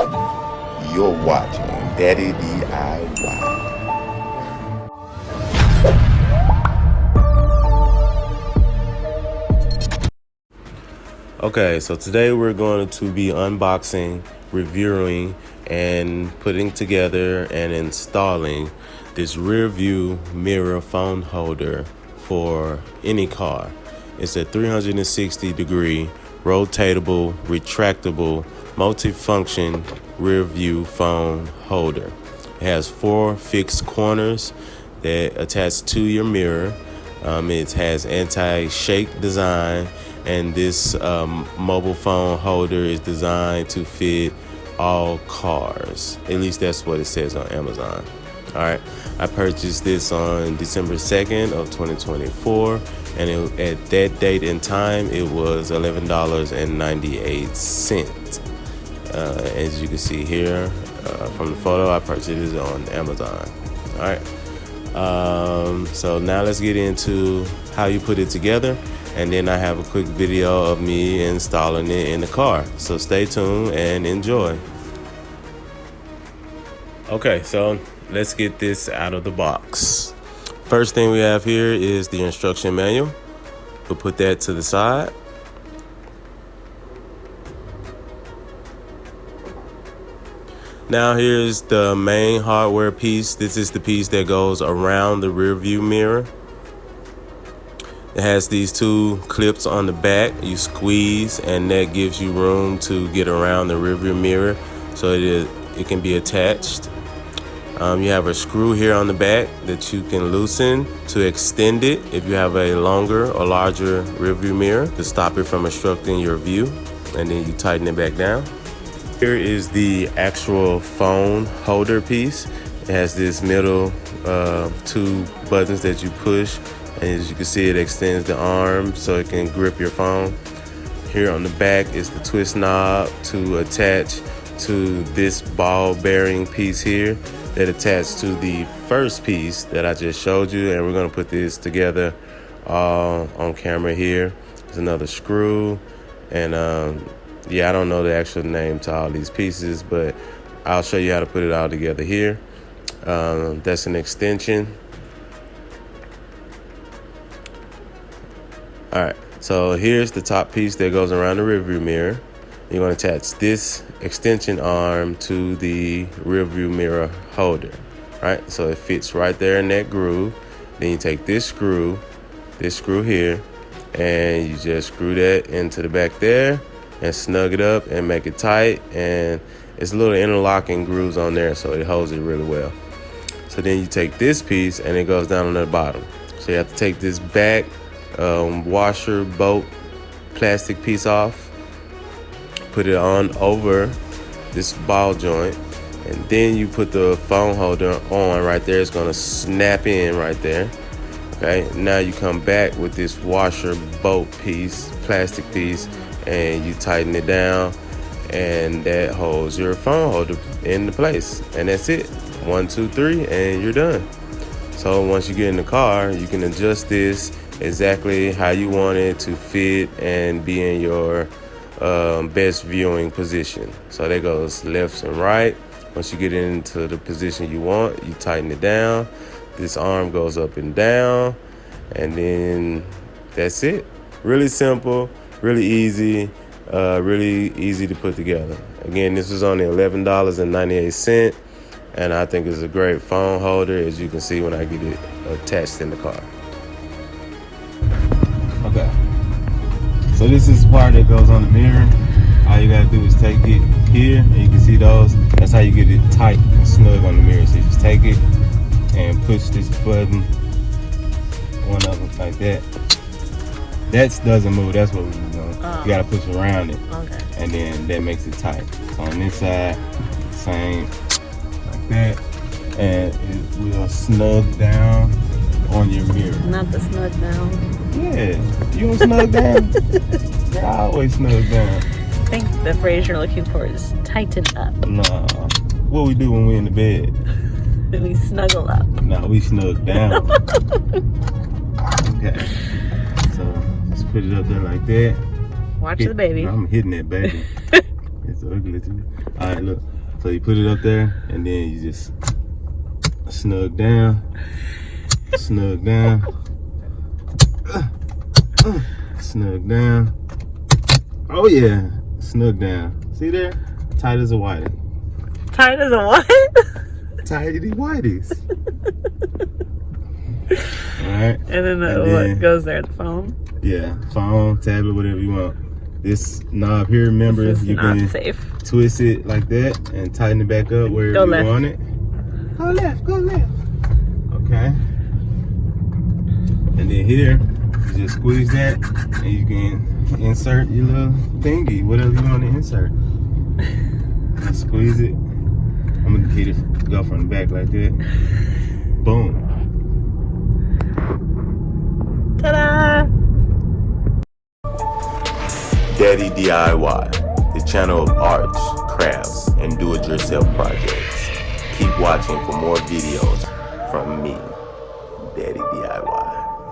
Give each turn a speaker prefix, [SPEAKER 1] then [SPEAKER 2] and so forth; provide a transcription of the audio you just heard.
[SPEAKER 1] You're watching Daddy DIY.
[SPEAKER 2] Okay, so today we're going to be unboxing, reviewing, and putting together and installing this Rearview Mirror Phone Holder for any car. It's a 360-degree, rotatable, retractable, multifunction rear view phone holder. It has 4 fixed corners that attach to your mirror. It has anti-shake design, and this mobile phone holder is designed to fit all cars. At least that's what it says on Amazon. All right, I purchased this on December 2nd of 2024, and at that date and time, it was $11.98. As you can see here from the photo, I purchased it on Amazon. All right, so now let's get into how you put it together, and then I have a quick video of me installing it in the car. So stay tuned and enjoy. Okay, so let's get this out of the box. First thing we have here is the instruction manual. We'll put that to the side. Now here's the main hardware piece. This is the piece that goes around the rear view mirror. It has these 2 clips on the back. You squeeze, and that gives you room to get around the rear view mirror, so it can be attached. You have a screw here on the back that you can loosen to extend it if you have a longer or larger rear view mirror to stop it from obstructing your view, and then you tighten it back down. Here is the actual phone holder piece. It has this middle 2 buttons that you push, and as you can see, it extends the arm so it can grip your phone. Here on the back is the twist knob to attach to this ball bearing piece here that attached to the first piece that I just showed you, and we're going to put this together on camera here. There's another screw, and yeah, I don't know the actual name to all these pieces, but I'll show you how to put it all together here. That's an extension. All right, so here's the top piece that goes around the rearview mirror. You're going to attach this extension arm to the rearview mirror holder, right? So it fits right there in that groove. Then you take this screw here, and you just screw that into the back there and snug it up and make it tight. And it's a little interlocking grooves on there, so it holds it really well. So then you take this piece, and it goes down on the bottom. So you have to take this back washer bolt plastic piece off, put it on over this ball joint, and then you put the phone holder on right there. It's going to snap in right there. Okay, now you come back with this washer bolt piece, plastic piece, and you tighten it down, and that holds your phone holder into place. And that's it. 1, 2, 3, and you're done. So once you get in the car, you can adjust this exactly how you want it to fit and be in your best viewing position. So that goes left and right. Once you get into the position you want, you tighten it down. This arm goes up and down, and then that's it. Really simple, really easy to put together. Again, this was only $11.98, and I think it's a great phone holder, as you can see when I get it attached in the car. Okay, so this is the part that goes on the mirror. All you gotta do is take it here, and you can see those. That's how you get it tight and snug on the mirror. So you just take it and push this button, one of them like that. That doesn't move, that's what we're doing. You gotta push around it, okay, and then that makes it tight. So on this side, same, like that, and it will snug down on your mirror.
[SPEAKER 3] Not the snug down.
[SPEAKER 2] Yeah, you don't snug down? I always snug down.
[SPEAKER 3] I think the phrase you're looking for is tighten up.
[SPEAKER 2] Nah, what we do when we're in the bed?
[SPEAKER 3] We snuggle up.
[SPEAKER 2] Nah, we snug down. Okay, so let's put it up there like that.
[SPEAKER 3] Watch the baby.
[SPEAKER 2] I'm hitting that baby. It's So ugly too. All right, look. So you put it up there, and then you just snug down, snug down, snug down. Oh yeah, snug down. See there? Tight as a whitey.
[SPEAKER 3] Tight as a what?
[SPEAKER 2] Tighty whities. All right.
[SPEAKER 3] And then what goes there? The phone?
[SPEAKER 2] Yeah, phone, tablet, whatever you want. This knob here, remember,
[SPEAKER 3] This is
[SPEAKER 2] you
[SPEAKER 3] not
[SPEAKER 2] can
[SPEAKER 3] safe.
[SPEAKER 2] twist it like that and tighten it back up wherever
[SPEAKER 3] Go
[SPEAKER 2] you
[SPEAKER 3] left.
[SPEAKER 2] want it. Go left, go left. Okay. And then here, you just squeeze that and you can insert your little thingy, whatever you want to insert. Just squeeze it. I'm gonna hit it, go from the back like that. Boom.
[SPEAKER 3] Ta-da!
[SPEAKER 1] Daddy DIY, the channel of arts, crafts, and do-it-yourself projects. Keep watching for more videos from me, Daddy DIY.